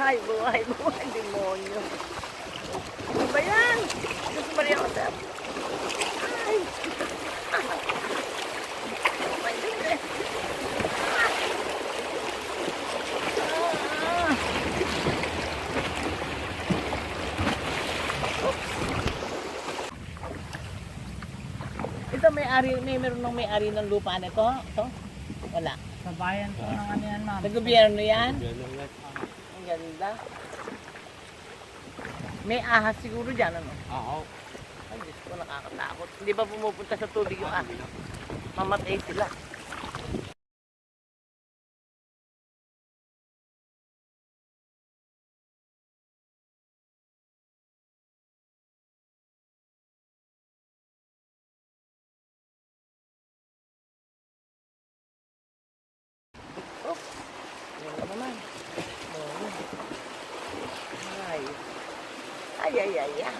Buhay, buhay, buhay, demonyo. Ano ba yan? Diyos Maria Josep. Ay. Oh my goodness. Ah. Oops. Ito meron ng may-ari ng lupa nito. Ito? Wala. Sa bayan po ng ano yan, ma'am. Sa gobyerno yan? Ang ganda. May ahas siguro dyan, ano? Oo. Ay, Diyos ko, nakakatakot. Hindi ba pumupunta sa tubig yung ahas? Mamatay sila. Oh, yan na naman. Oh. Ay. Ay, ay, ay, ay.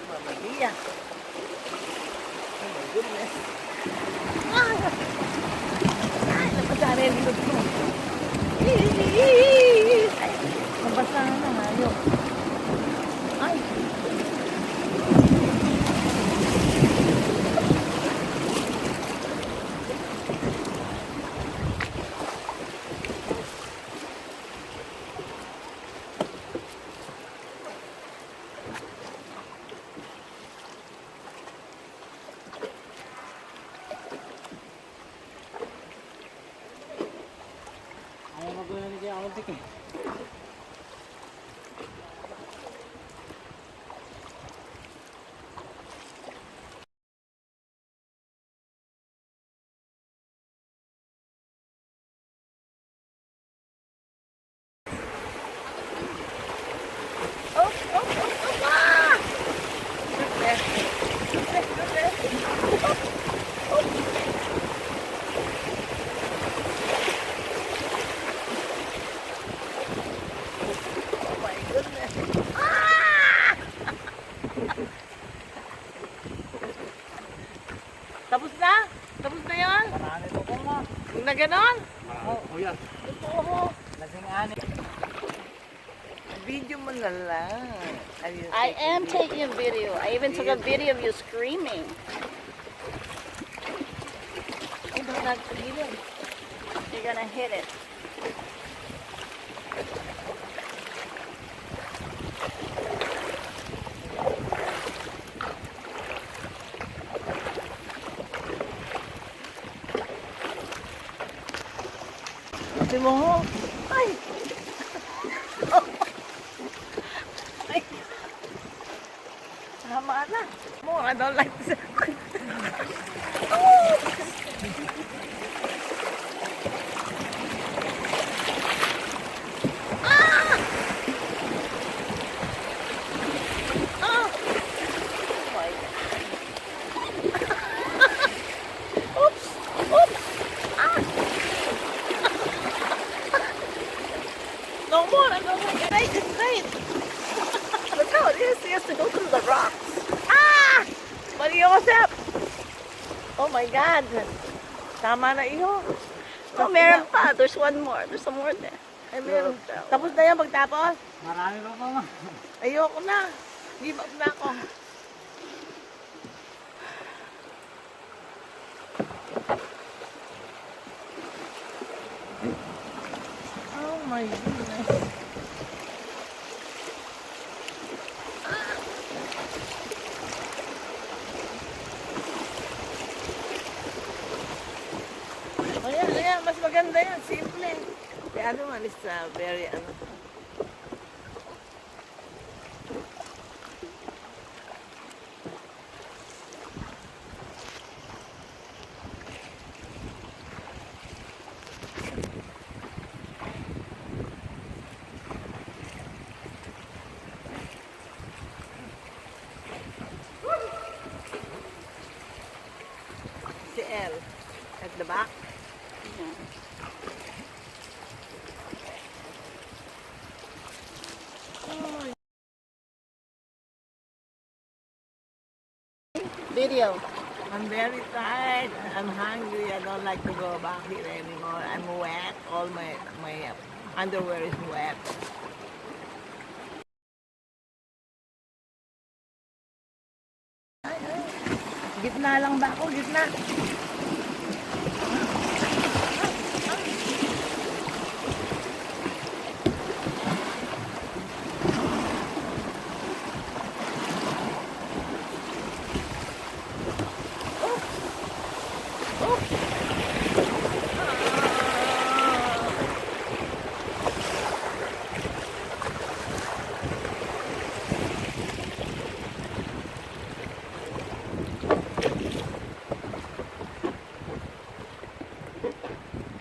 Mamma mia. Oh my goodness. Ay! Ay, napadari ang likod ko. Ay, nabasa na hayop. Ay. Ayaw magulo ni Kuya Olympic eh. Oh, oh, oh, oh, ah! Goodness. Goodness, goodness. Oh, oh. Oh my goodness. Ah! Tapos na? Tapos na yun? Marami po po, ma'am. Yung na ganon? Oo, kuya. Totoo. Lasing ani. Video mo na lang. I am taking a video. I even took a video of you screaming. Ay, baka nagpagilin. You're gonna hit it. Sabi mo, ay! Ay! Tama na. Mo, I don't like this. Oh! Ah! Ah! Oh my God. Oops! Oops! Ah! No more, I don't like it. Right, it's right. Look how it is. He has to go through the rocks. Ah! Maria Josep! Oh my God. Tama na iyo. Oh, meron pa. There's one more. There's some more there. Ay, meron. Tapos na yan pagtapos? Marami po po, ma'am. Ayoko na. Give up na ako. Oh my goodness. Ayan, ayan. Mas maganda yan. Simple. The other one is very, ano. Si L. At the back. Yeah. Oh, Video. I'm very tired. I'm hungry. I don't like to go back here anymore. I'm wet. All my underwear is wet. Gitna lang ba ako? Gitna.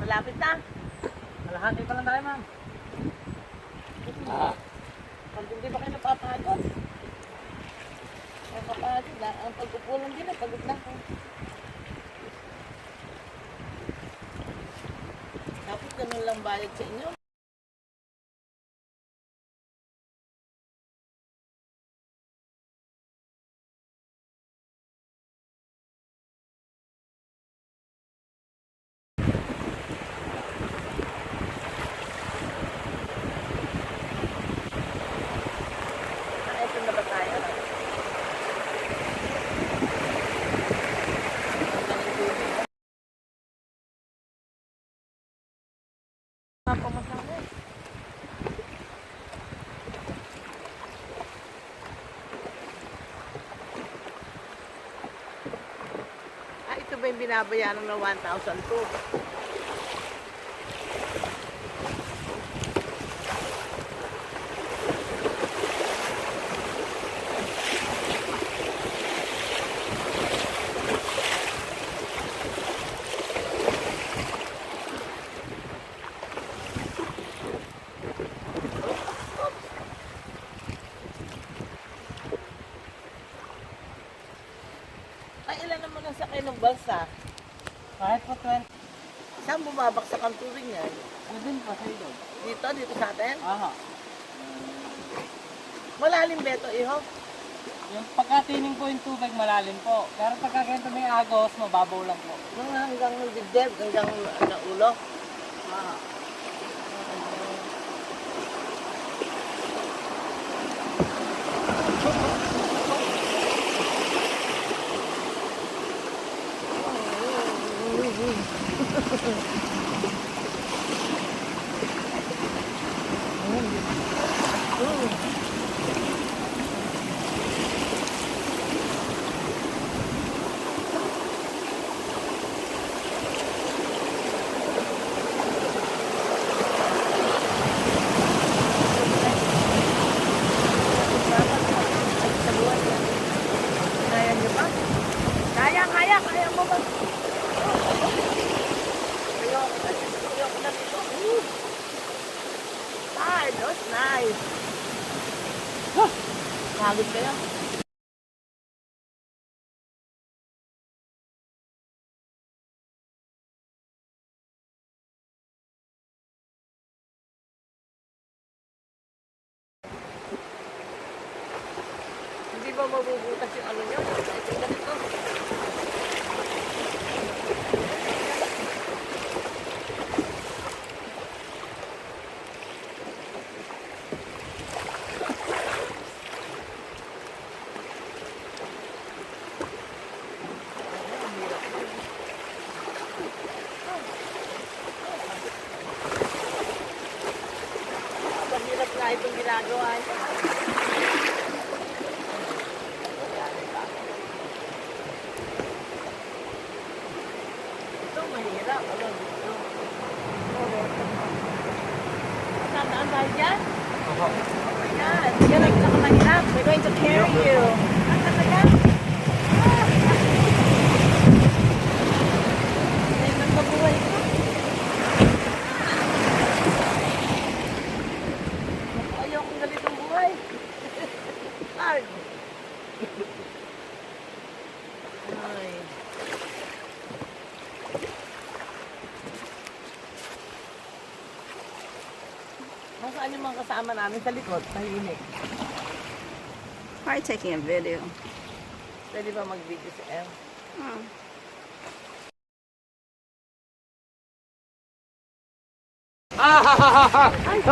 Malapit na. Kalahati pa lang tayo, ma'am. Pag hindi ba kayo napapagod? Napapagod na. Ang pagkupulang din, pagod na ako. Tapos ganun lang balik sa inyo. Ito na ba tayo? Papamasama. Ito ba yung binabayaran ng 1,002? Ay, ilan naman ang sakay ng balsa? Kahit po 20. Saan bumabaksak ang tubig niya? Ano din po, sa ilog? Dito sa atin? Aha. Malalim ba ito, iho? Yung pagkatining po yung tubig malalim po. Pero pagka ganito may agos, mababaw lang po. Mga hanggang dibdib, hanggang ulo. Aha. Kaya niyo ba? Kaya mo ba? Ayoko na dito. That's nice. Pagod kayo? Hindi ba mabubutas yung ano nyo? Ito ganito. Mahirap nga itong ginagawa niya. Ito mahirap. Ano dito? Tataan tayo dyan? Ayan. Yan ang pinakamahirap. We're going to carry you. Ang talaga? Ay, nang mabuhay ko. Ayokong ganitong buhay. Hard. Ay. Nasaan yung mga kasama namin sa likod? Tahimik. Probably taking a video. Pwede ba mag-video si Em? Oh. Ay,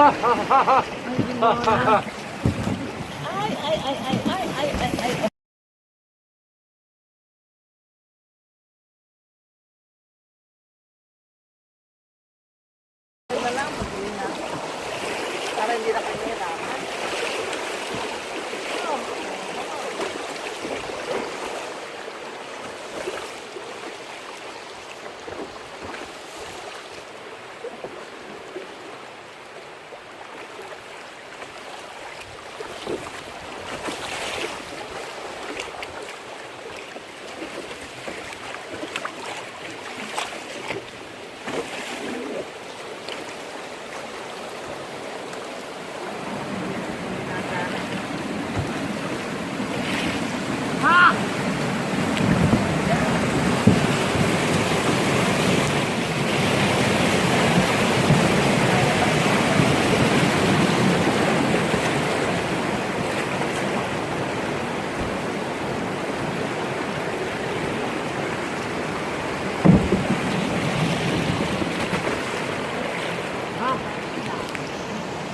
ay, ay, ay, ay, ay, ay, ay. Ito na lang, pag-uwi na. Para hindi na kayo nahirapan. Oh.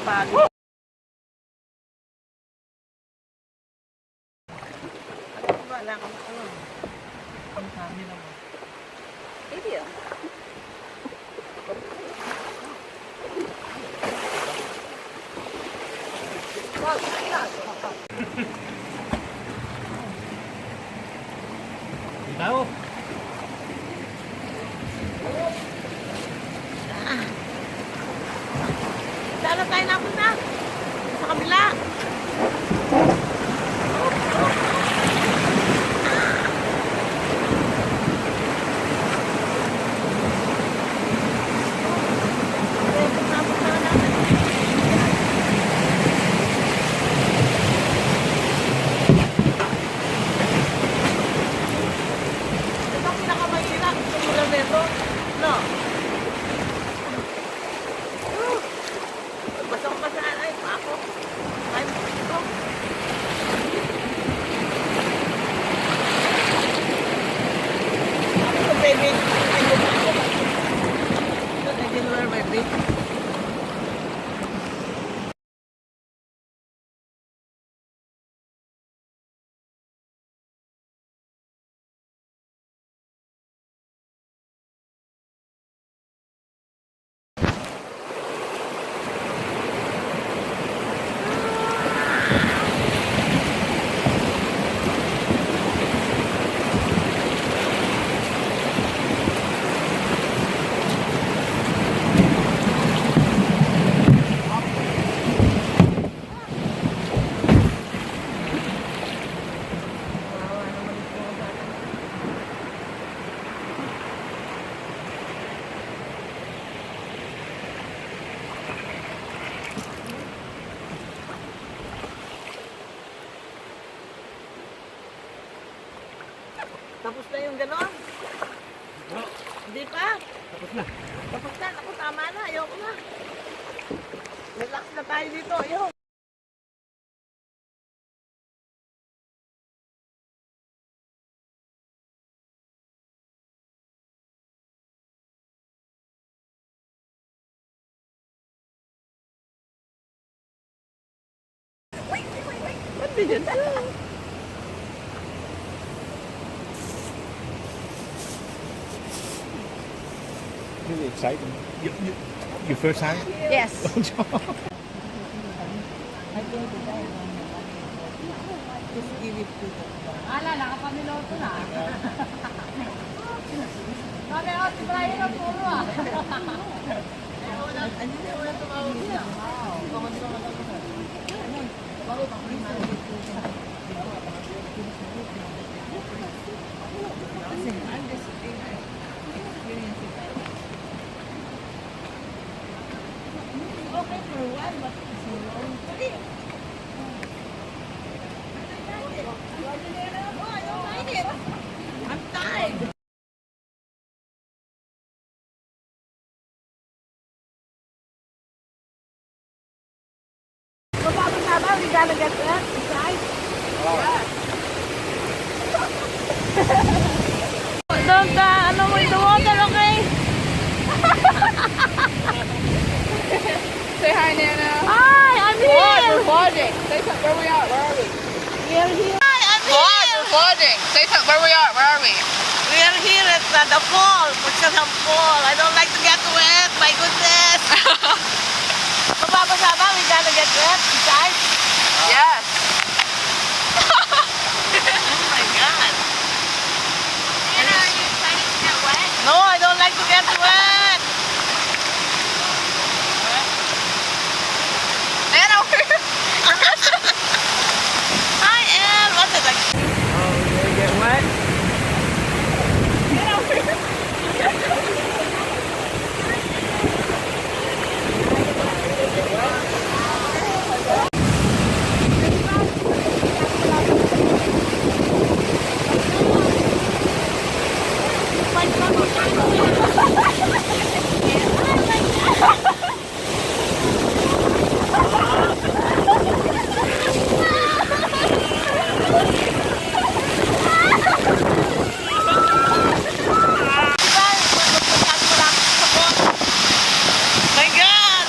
Pagod. Wala kang ano. Ang dami naman. Video. Ikaw? Saan na tayo napunta? Sa kabila. Ito ang pinakamahirap. Itong lugar na ito. No? Basang basaan ay pa ako. Ay, ito. Ako sa baby. Ay, ito ako. Ito, I didn't wear my bib. Tapos na yung gano'n? Hindi pa? Tapos na. Tapos na. Ako, tama na. Ayoko na. Relax na tayo dito. Ayoko. Wait. What did you do? Really exciting. Your first time? Yes. Ala, nakapamiloto na. Sabi ko, si Brian ang puro ah. Okay for a while, but it's a long time. Oh, I don't like it. I'm tired. So, Papa Saba, we gotta get that inside. Don't, ano mo, in the water, okay? Say hi, Nana. Hi, I'm Vlog, here. we're vlogging. Say something. Where we at? Where are we? We are here. Hi, I'm Vlog, here. we're vlogging. Say something. Where we at? Where are we? We are here at at the fall. Because I'm fall. I don't like to get wet. My goodness. Mababasa ba? We gotta get wet inside? Yes. Oh my God. Anna, are you excited to get wet? No, I don't like to get wet. Anna, I am. What's it like? Oh, you gonna get wet? My God!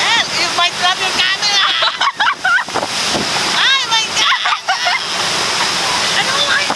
El, you might drop your camera! Ay, my God! I don't like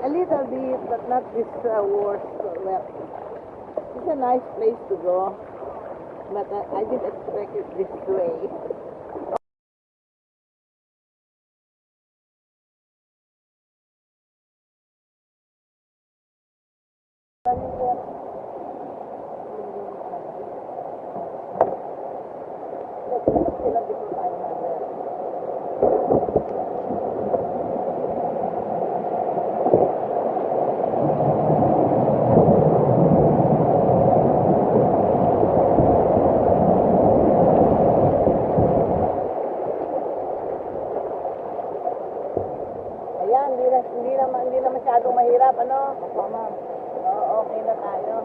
a little bit, but not this worst left. It's a nice place to go, but I didn't expect it this way. Hindi na masyadong mahirap, ano? Opo, ma'am. Oo, okay na tayo.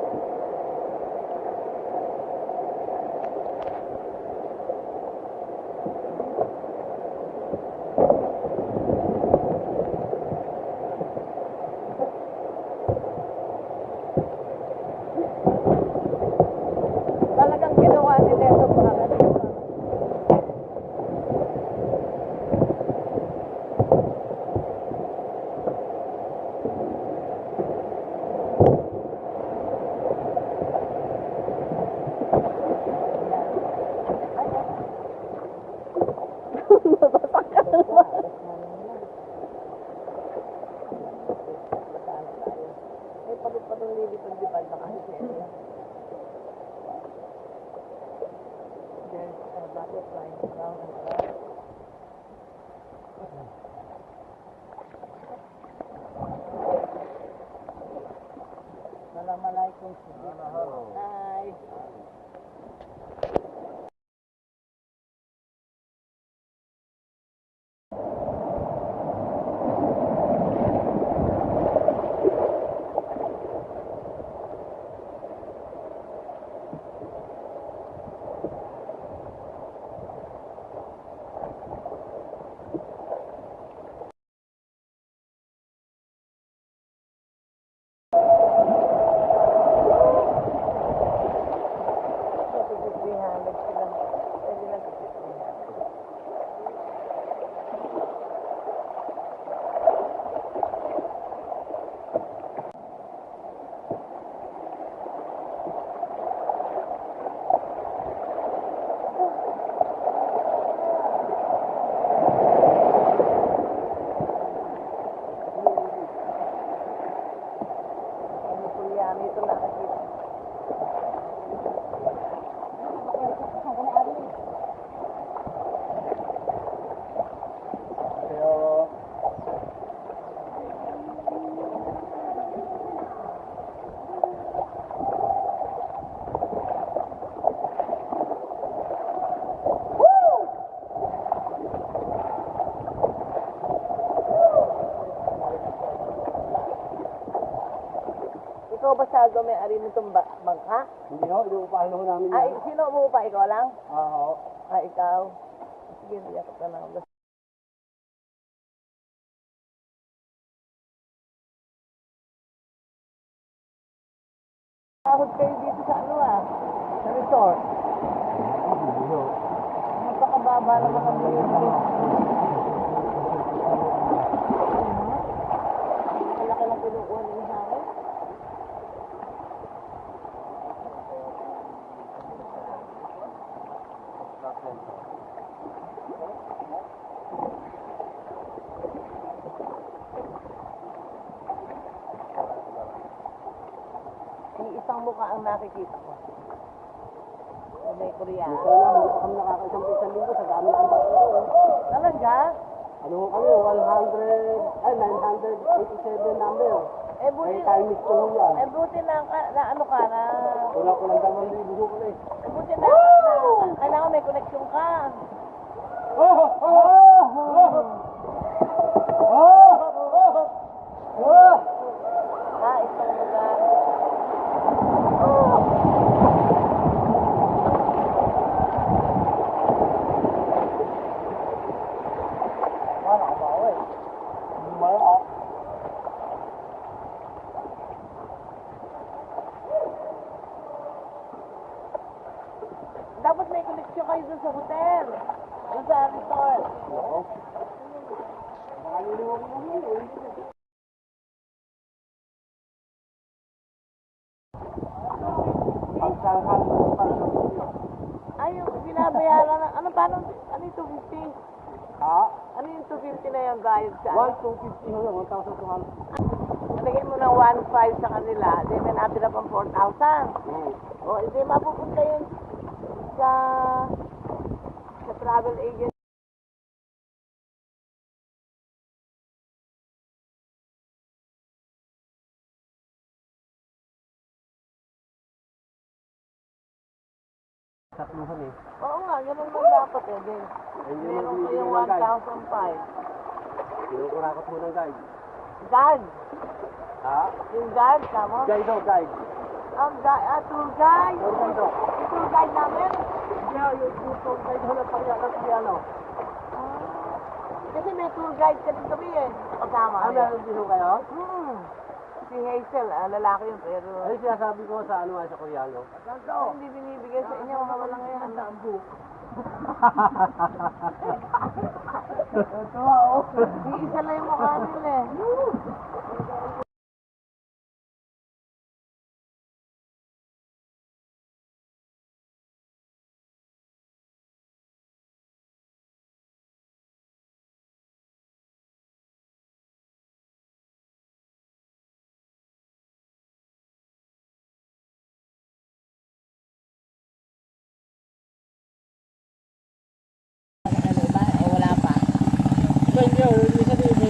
Talagang ginawa nila ito para kanina. May patong lilipad-lipad na kasi. There's a butterfly around and around. Assalamualaikum. Hi. Ito nakakita. Ikaw ba sa may-ari nitong bangka? Hindi ho, inuupahan ho namin Ay, yan. sino umuupa? Ikaw lang? Oo. Ah, ikaw. Sige, yakap ka na. Sahod kayo dito sa ano sa resort. Hindi ho. Napakababa naman ang dito. Malaki lang kinukuha nila sa akin. Isang mukha ang nakikita ko. May Koreano. Ito lang, hindi kami nakakaisang pisang linggo sa dami ng bakero. Talaga? Ano ho kami, 987 number. Eh, buti, May time ko ho yan. buti na ano ka na. Wala ko lang 2,000 ho ko eh. Buti na, kailangan may connection ka. Oh! Oh! Oh! Oh! Oh! Ah, isang lugar. Wala ka ba eh? Wala. Dapat may connection kayo dun sa hotel. Dun sa resort. Oo. Makaliliwag mo mo eh. Pagsahan mo ng pagsahan. Ay, yung binabayaran na, paano yung 250? Ha? Ano yung 250 na yung bayad sa? 1,250 ho lang, 1,200. Lagyan mo ng 1,500 sa kanila, di may natira pang 4,000. O, hindi mapupunta yun sa travel agent. Tatluhan eh. Oo nga, ganun man dapat eh. Ayun yung Meron ko nabibigyan yung ng guide. 1,005. Kinukurakot mo ng guide. Guard. Ha? Yung guard, kamo? Guide daw, guide. Ang tour guide. Tour guide daw. Yung tour guide namin. Hindi yung tour guide daw ng Pariano. Kasi may tour guide ka din kami eh. Kasama. Meron din ho kayo? Si Hazel, lalaki yun, pero... Ay, sinasabi ko sa ano sa Koreano. Hindi binibigay sa inyo, mga walang yan. Ang tambo. Ito oh. Isa lang yung mukha nila eh. Iba nyo, isa din